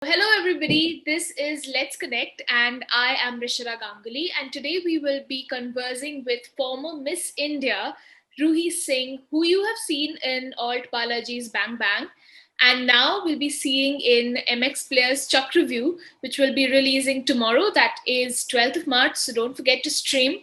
Hello, everybody. This is Let's Connect, and I am Rishira Ganguly. And today we will be conversing with former Miss India, Ruhi Singh, who you have seen in Alt Balaji's Bang Bang. And now we'll be seeing in MX Players Chuck Review, which will be releasing tomorrow. That is 12th of March. So don't forget to stream.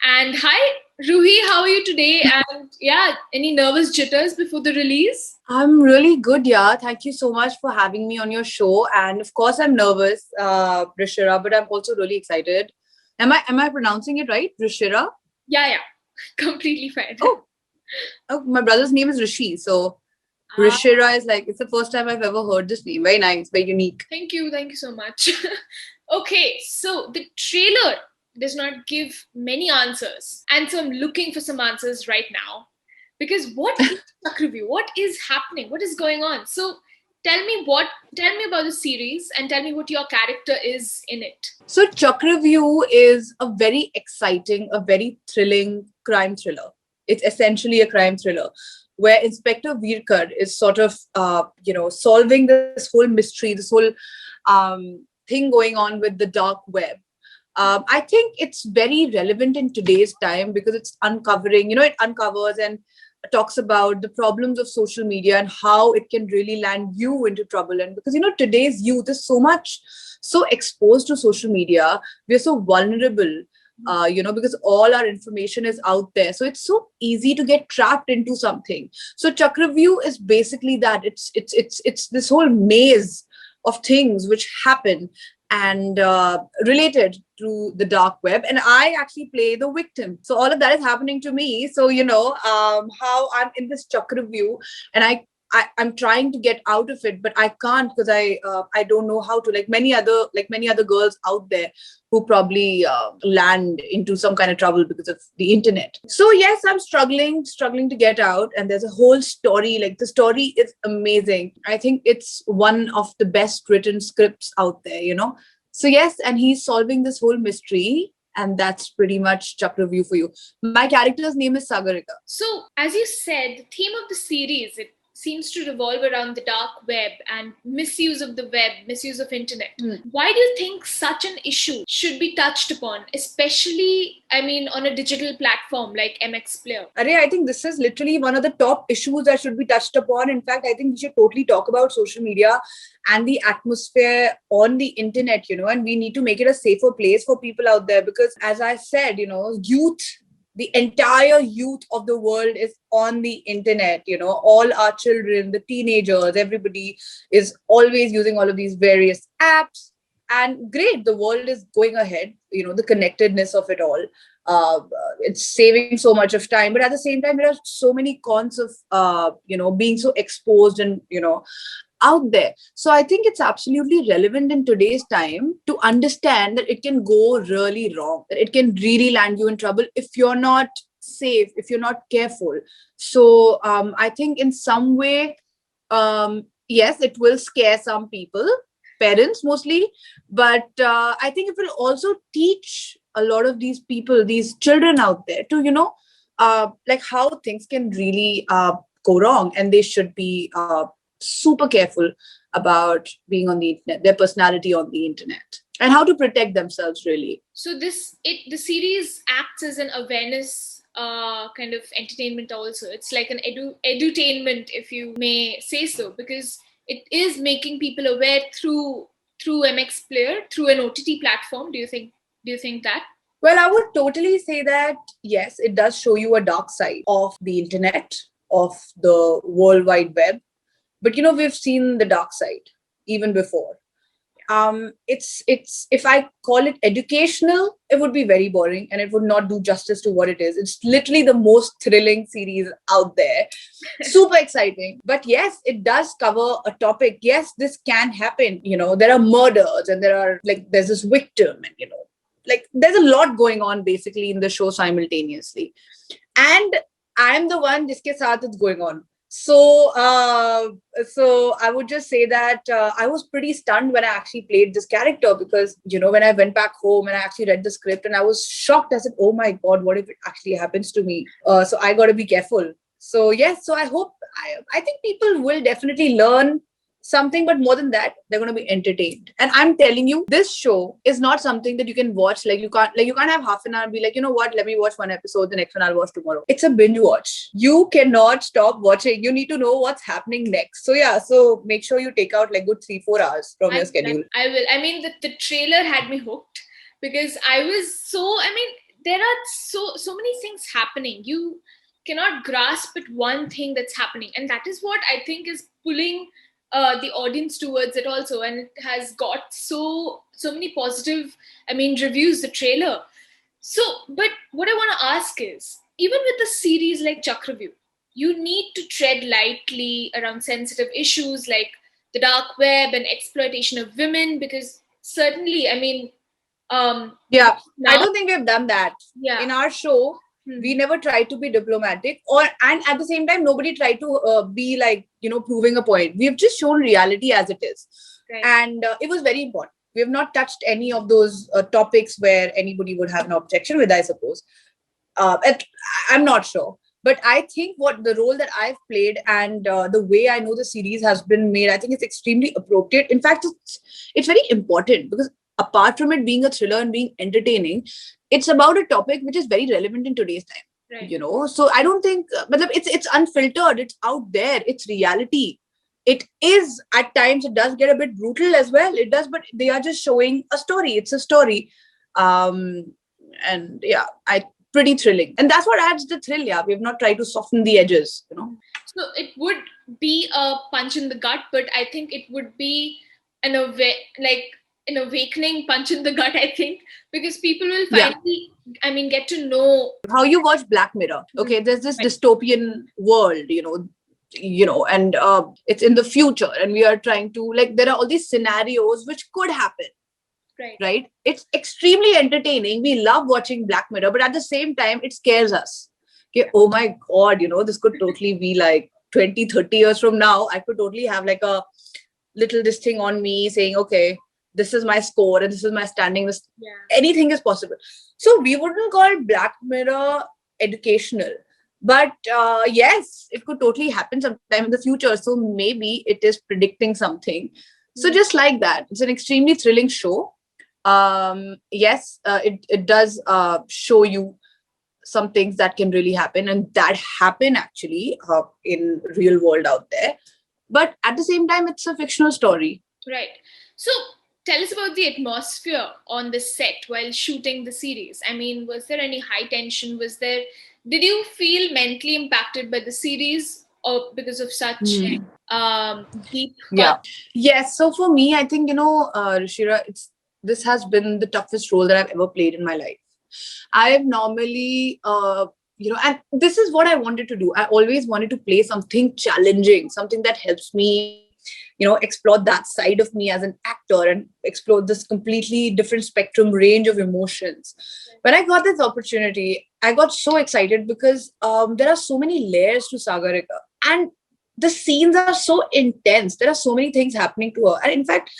And hi, Ruhi, how are you today? And yeah, any nervous jitters before the release? I'm really good, yeah. Thank you so much for having me on your show. And of course, I'm nervous, Rishira, but I'm also really excited. Am I pronouncing it right, Rishira? Yeah, completely fine. Oh, oh, my brother's name is Rishi, so Ah, Rishira is like it's the first time I've ever heard this name. Very nice, very unique. thank you so much. Okay, so the trailer does not give many answers, and so I'm looking for some answers right now. Because what is Chakravyuh? What is happening? What is going on? So tell me about the series and tell me what your character is in it. So Chakraview is a very exciting, a very thrilling crime thriller. It's essentially a crime thriller where Inspector Virkar is sort of, solving this whole mystery, this whole thing going on with the dark web. I think it's very relevant in today's time because it's uncovering, it uncovers and talks about the problems of social media and how it can really land you into trouble. And because, today's youth is so exposed to social media, we're so vulnerable. Because all our information is out there, so it's so easy to get trapped into something. So Chakraview is basically that. It's this whole maze of things which happen and related to the dark web, and I actually play the victim. So all of that is happening to me. So how I'm in this Chakraview, and I'm trying to get out of it, but I can't because I don't know how to. Like many other girls out there who probably land into some kind of trouble because of the internet. So yes, I'm struggling to get out, and there's a whole story. Like the story is amazing. I think it's one of the best written scripts out there. So yes, and he's solving this whole mystery. And that's pretty much Chakraview for you. My character's name is Sagarika. So, as you said, the theme of the series it seems to revolve around the dark web and misuse of the web, misuse of internet. Why do you think such an issue should be touched upon, especially, I mean, on a digital platform like MX Player? I think this is literally one of the top issues that should be touched upon. In fact, I think we should totally talk about social media and the atmosphere on the internet, and we need to make it a safer place for people out there because, as I said, youth, the entire youth of the world is on the internet. All our children, the teenagers, everybody is always using all of these various apps. And great, the world is going ahead, the connectedness of it all. It's saving so much of time, but at the same time there are so many cons of being so exposed and out there. So I think it's absolutely relevant in today's time to understand that it can go really wrong, that it can really land you in trouble if you're not safe, if you're not careful. So I think in some way, yes, it will scare some people, parents mostly, but I think it will also teach a lot of these people, these children out there to, like how things can really go wrong, and they should be super careful about being on the internet, their personality on the internet, and how to protect themselves really. So the series acts as an awareness kind of entertainment also. It's like an edutainment, if you may say so, because it is making people aware through MX Player, through an OTT platform. Do you think that? Well, I would totally say that yes, it does show you a dark side of the internet, of the World Wide Web. But we've seen the dark side even before. It's if I call it educational, it would be very boring and it would not do justice to what it is. It's literally the most thrilling series out there. Super exciting. But yes, it does cover a topic. Yes, this can happen. There are murders and there's this victim, and like there's a lot going on basically in the show simultaneously. And I'm the one jiske saath it's going on. So I would just say that I was pretty stunned when I actually played this character because, when I went back home and I actually read the script and I was shocked. I said, oh my God, what if it actually happens to me? So I got to be careful. So yes, so I think people will definitely learn something, but more than that, they're going to be entertained. And I'm telling you, this show is not something that you can watch. Like you can't have half an hour and be like, you know what, let me watch one episode, the next one I'll watch tomorrow. It's a binge watch. You cannot stop watching. You need to know what's happening next. So yeah, so make sure you take out like good 3-4 hours from your schedule. I will. I mean, the trailer had me hooked because I was so. I mean, there are so many things happening. You cannot grasp at one thing that's happening, and that is what I think is pulling the audience towards it also. And it has got so many positive. I mean, reviews. The trailer. So, but what I want to ask is, even with the series like Chakravyu, you need to tread lightly around sensitive issues like the dark web and exploitation of women, because certainly, I mean, Yeah, I now, don't think we've done that. yeah, In our show, we never tried to be diplomatic, and at the same time nobody tried to be like, proving a point. We've just shown reality as it is. right, And it was very important. We have not touched any of those topics where anybody would have an objection with, I suppose. It, I'm not sure, but I think what the role that I've played and the way I know the series has been made, I think it's extremely appropriate. In fact, it's very important because apart from it being a thriller and being entertaining, it's about a topic which is very relevant in today's time. right, So I don't think, matlab, it's unfiltered, it's out there, it's reality. It is at times, it does get a bit brutal as well. It does, but they are just showing a story. It's a story. And yeah, I pretty thrilling. And that's what adds the thrill. Yeah, we've not tried to soften the edges. So it would be a punch in the gut, but I think it would be like an awakening punch in the gut. I think because people will Yeah. finally, I mean, get to know. How you watch Black Mirror. Okay, there's this Right. dystopian world, and it's in the future, and we are trying to, like, there are all these scenarios which could happen, Right. right? It's extremely entertaining. We love watching Black Mirror, but at the same time, it scares us. Okay, oh my God, this could totally be like 20, 30 years from now. I could totally have like a little this thing on me saying, okay, this is my score and this is my standing. Yeah. Anything is possible. So we wouldn't call Black Mirror educational. But yes, it could totally happen sometime in the future. So maybe it is predicting something. So just like that, it's an extremely thrilling show. Yes, it does show you some things that can really happen and that happen actually in real world out there. But at the same time, it's a fictional story. Right. So tell us about the atmosphere on the set while shooting the series. I mean, was there any high tension? Did you feel mentally impacted by the series or because of such deep? Yeah. Yes. So for me, I think, Rishira, this has been the toughest role that I've ever played in my life. I've normally, and this is what I wanted to do. I always wanted to play something challenging, something that helps me, explore that side of me as an actor and explore this completely different spectrum range of emotions. When I got this opportunity, I got so excited because there are so many layers to Sagarika. And the scenes are so intense. There are so many things happening to her. And in fact,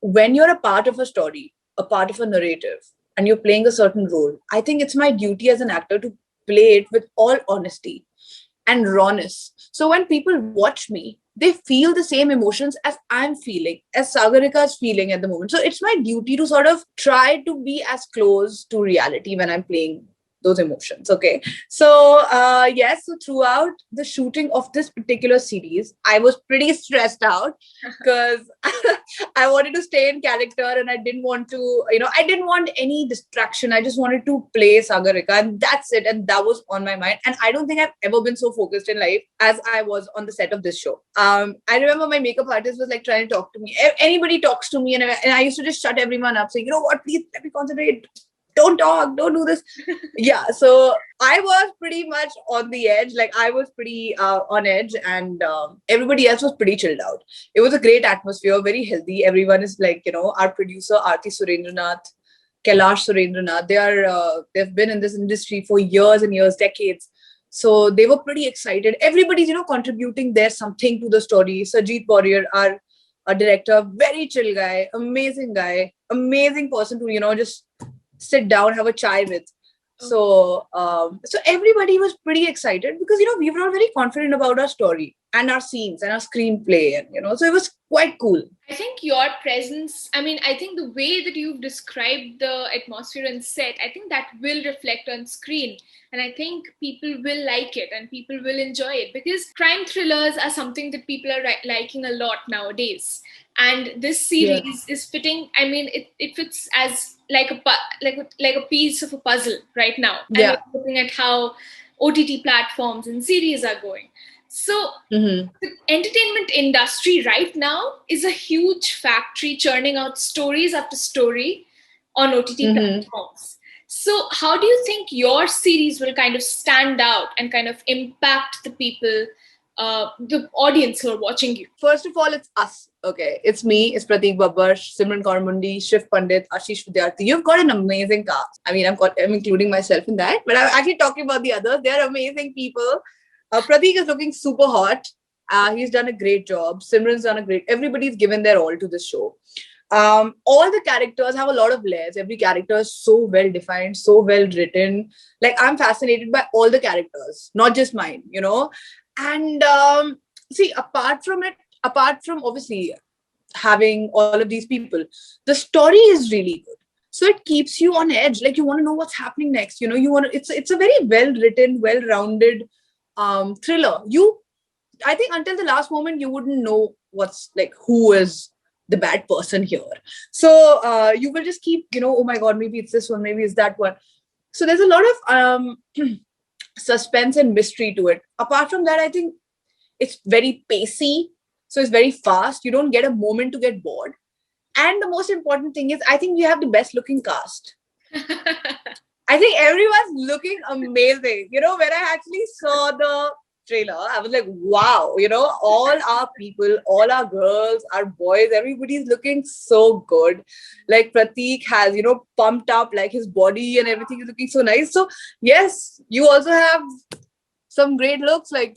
when you're a part of a story, a part of a narrative, and you're playing a certain role, I think it's my duty as an actor to play it with all honesty and rawness. So when people watch me, they feel the same emotions as I'm feeling, as Sagarika is feeling at the moment. So it's my duty to sort of try to be as close to reality when I'm playing those emotions. Okay. So yes, so throughout the shooting of this particular series, I was pretty stressed out because I wanted to stay in character and I didn't want to, I didn't want any distraction. I just wanted to play Sagarika and that's it. And that was on my mind. And I don't think I've ever been so focused in life as I was on the set of this show. I remember my makeup artist was like trying to talk to me. Anybody talks to me and I used to just shut everyone up saying, you know what, please let me concentrate. Don't talk, don't do this. Yeah, so I was pretty much on the edge. Like I was pretty on edge and everybody else was pretty chilled out. It was a great atmosphere, very healthy. Everyone is like, our producer, Aarti Surendranath, Kailash Surendranath, they've been in this industry for years and years, decades. So they were pretty excited. Everybody's, contributing their something to the story. Sajid Warrior, our director, very chill guy, amazing person to, just sit down, have a chai with. So everybody was pretty excited because we were all very confident about our story. and our scenes and our screenplay, and so it was quite cool. I think your presence, I mean, I think the way that you've described the atmosphere and set, I think that will reflect on screen. And I think people will like it and people will enjoy it, because crime thrillers are something that people are liking a lot nowadays. And this Yeah. series is fitting. I mean, it fits as like like a piece of a puzzle right now. And Yeah. we're looking at how OTT platforms and series are going. So Mm-hmm. the entertainment industry right now is a huge factory churning out stories after story on OTT Mm-hmm. platforms. So, how do you think your series will kind of stand out and kind of impact the people, the audience who are watching you? First of all, it's us. Okay, it's me, it's Prateek Babbar, Simran Kaur Mundi, Shiv Pandit, Ashish Vidyarthi. You've got an amazing cast. I mean, I'm including myself in that, but I'm actually talking about the others. They're amazing people. Prateek is looking super hot. He's done a great job. Simran's done a great. Everybody's given their all to this show. All the characters have a lot of layers. Every character is so well defined, so well written. Like, I'm fascinated by all the characters, not just mine. And see, apart from obviously having all of these people, the story is really good. So it keeps you on edge. Like, you want to know what's happening next. You want to. It's a very well written, well rounded thriller. I think until the last moment you wouldn't know what's like who is the bad person here. So you will just keep, oh my god, maybe it's this one, maybe it's that one. So there's a lot of suspense and mystery to it. Apart from that, I think it's very pacey, so it's very fast. You don't get a moment to get bored. And the most important thing is, I think we have the best looking cast. I think everyone's looking amazing. When I actually saw the trailer, I was like, wow, all our people, all our girls, our boys, everybody's looking so good. Like, Prateek has, pumped up, like, his body and everything is looking so nice. So yes, you also have some great looks, like,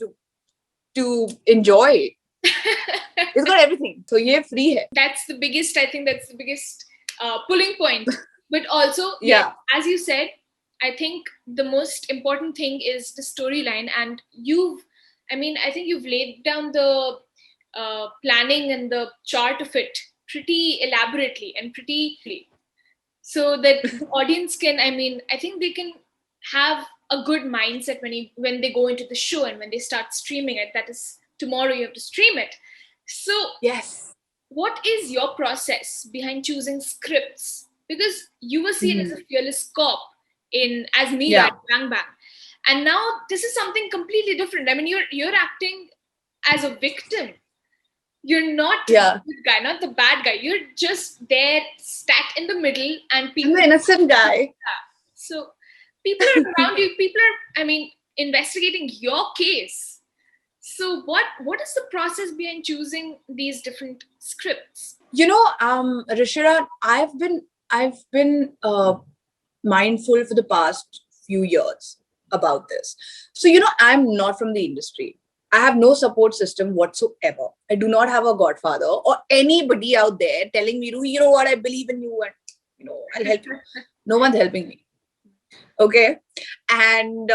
to enjoy. It's got everything. So yeah, free hai. That's the biggest, I think that's the biggest pulling point. But also, Yeah. as you said, I think the most important thing is the storyline. And I think you've laid down the planning and the chart of it pretty elaborately and pretty, so that the audience can, I think they can have a good mindset when they go into the show and when they start streaming it. That is, tomorrow you have to stream it. So Yes. what is your process behind choosing scripts? Because you were seen as a fearless cop as Meera Yeah. in Bang Bang, and now this is something completely different. I mean, you're acting as a victim. You're not Yeah. the good guy, not the bad guy. You're just there, stacked in the middle, and I'm people. the innocent guy. So people are around you. People are, investigating your case. So what is the process behind choosing these different scripts? Rishira, I've been mindful for the past few years about this. So, I'm not from the industry. I have no support system whatsoever. I do not have a godfather or anybody out there telling me, you know what, I believe in you and, I'll help you. No one's helping me. Okay. And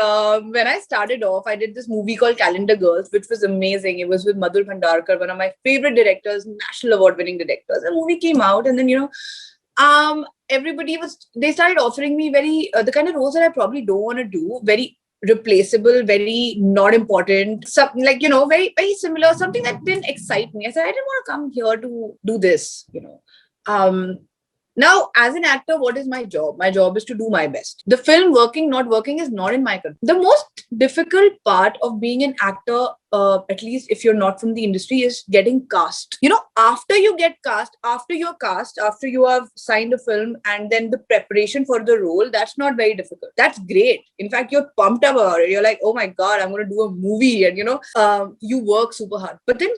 when I started off, I did this movie called Calendar Girls, which was amazing. It was with Madhur Bhandarkar, one of my favorite directors, national award winning directors. The movie came out, and then, they started offering me very, the kind of roles that I probably don't want to do, very replaceable, very not important, something like, very, very similar, something that didn't excite me. I said, I didn't want to come here to do this. Now, as an actor, what is my job? My job is to do my best. The film working, not working is not in my control. The most difficult part of being an actor, at least if you're not from the industry, is getting cast. After you get cast, after you're cast, after you have signed a film, and then the preparation for the role, that's not very difficult. That's great. In fact, you're pumped up about it. You're like, oh my God, I'm going to do a movie. And, you work super hard. But then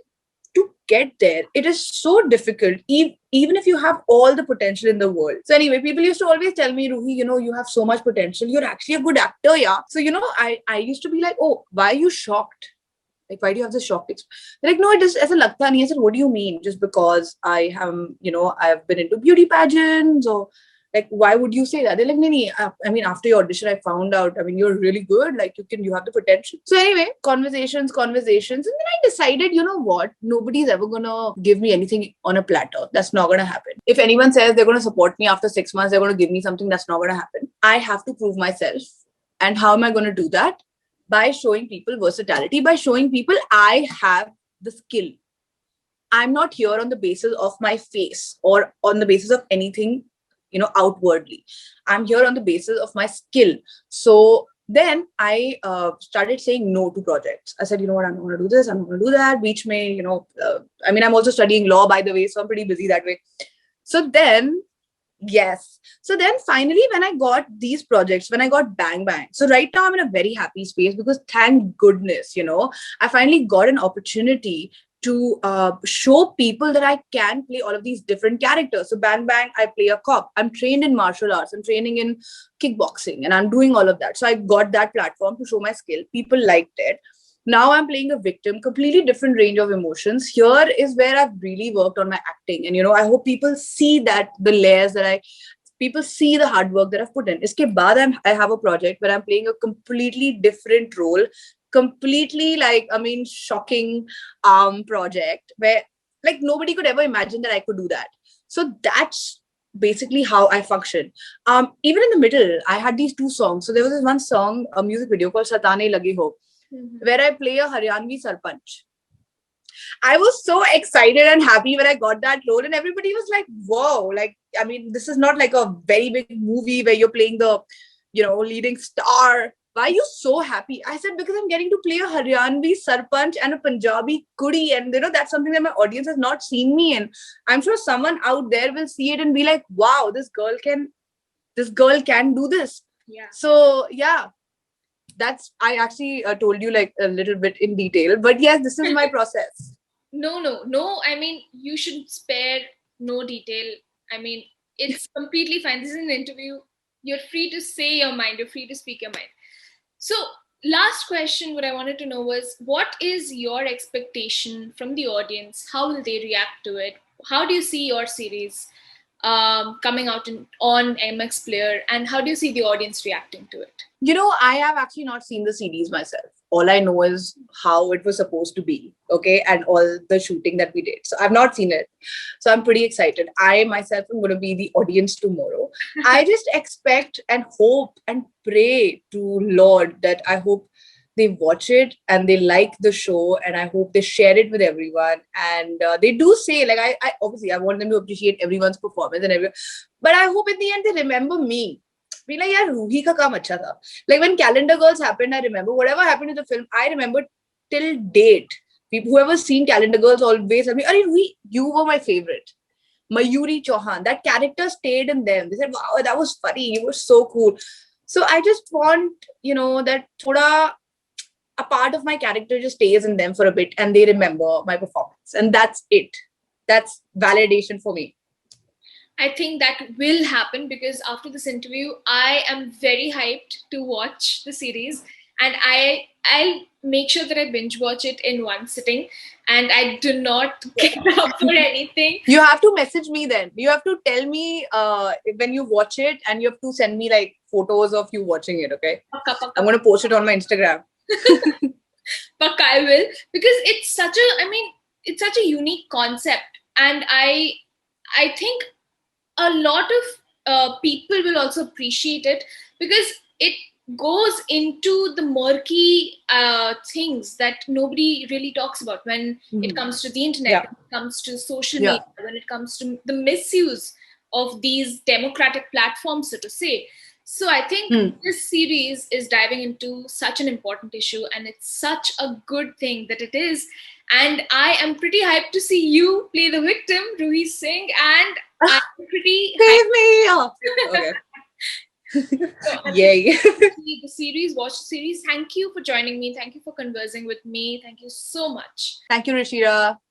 to get there, it is so difficult, even if you have all the potential in the world. So anyway, people used to always tell me, Ruhi, you have so much potential. You're actually a good actor, yeah. So, I used to be like, oh, why are you shocked? Like, why do you have this shocked experience? They're like, no, it is as a lagta nahi. I said, what do you mean? Just because I've been into beauty pageants, or Like, why would you say that? They're like, no, no. I mean, after your audition, I found out, I mean, you're really good. Like, you have the potential. So anyway, conversations. And then I decided, you know what? Nobody's ever going to give me anything on a platter. That's not going to happen. If anyone says they're going to support me after 6 months, they're going to give me something, that's not going to happen. I have to prove myself. And how am I going to do that? By showing people versatility, by showing people I have the skill. I'm not here on the basis of my face or on the basis of anything, outwardly. I'm here on the basis of my skill. So then I started saying no to projects. I said, you know what, I'm not going to do this, I'm not going to do that. Beach mein, I'm also studying law, by the way, so I'm pretty busy that way. So then, yes. So then finally, when I got these projects, when I got Bang Bang, so right now I'm in a very happy space because thank goodness, I finally got an opportunity to show people that I can play all of these different characters. So Bang Bang, I play a cop. I'm trained in martial arts. I'm training in kickboxing and I'm doing all of that. So I got that platform to show my skill. People liked it. Now I'm playing a victim, completely different range of emotions. Here is where I've really worked on my acting. And, I hope people see that the layers that people see the hard work that I've put in. Iske baad I have a project where I'm playing a completely different role, completely shocking project where nobody could ever imagine that I could do that. So that's basically how I function. Even in the middle, I had these two songs. So there was this one song, a music video called Satane Lagi Ho, where I play a Haryanvi Sarpanch. I was so excited and happy when I got that role, and everybody was like, wow, this is not like a very big movie where you're playing the, leading star. Why are you so happy? I said, because I'm getting to play a Haryanvi Sarpanch and a Punjabi Kudi, and that's something that my audience has not seen me in. I'm sure someone out there will see it and be like, wow, this girl can do this. Yeah. So yeah. I actually told you a little bit in detail, but yes, this is my process. No. I mean, you should spare no detail. I mean, it's completely fine. This is an interview. You're free to say your mind. You're free to speak your mind. So, last question, what I wanted to know was, what is your expectation from the audience? How will they react to it? How do you see your series coming out on MX Player, and how do you see the audience reacting to it? I have actually not seen the series myself. All I know is how it was supposed to be, okay, and all the shooting that we did. So I've not seen it. So I'm pretty excited. I myself am going to be the audience tomorrow. I just expect and hope and pray to Lord that I hope they watch it and they like the show, and I hope they share it with everyone. And they do say, I obviously I want them to appreciate everyone's performance and everything, but I hope in the end they remember me. Be like, yaar, Ruhi ka kaam acha tha. Like when Calendar Girls happened, I remember whatever happened in the film, I remember till date. Whoever's seen Calendar Girls always tell me, Arey Ruhi, you were my favorite. Mayuri Chauhan, that character stayed in them. They said, wow, that was funny. You were so cool. So I just want, that thoda a part of my character just stays in them for a bit and they remember my performance. And that's it. That's validation for me. I think that will happen because after this interview, I am very hyped to watch the series, and I'll make sure that I binge watch it in one sitting, and I do not get up for anything. You have to message me then. You have to tell me when you watch it, and you have to send me photos of you watching it, okay? Pakka. I'm going to post it on my Instagram. Pakka, I will, because it's such a unique concept, and I think a lot of people will also appreciate it because it goes into the murky things that nobody really talks about when it comes to the internet, when it comes to social media, when it comes to the misuse of these democratic platforms, so to say. So I think this series is diving into such an important issue, and it's such a good thing that it is. And I am pretty hyped to see you play the victim, Ruhi Singh, and I'm pretty save me up. Okay. So yay. Watch the series. Thank you for joining me. Thank you for conversing with me. Thank you so much. Thank you, Rishira.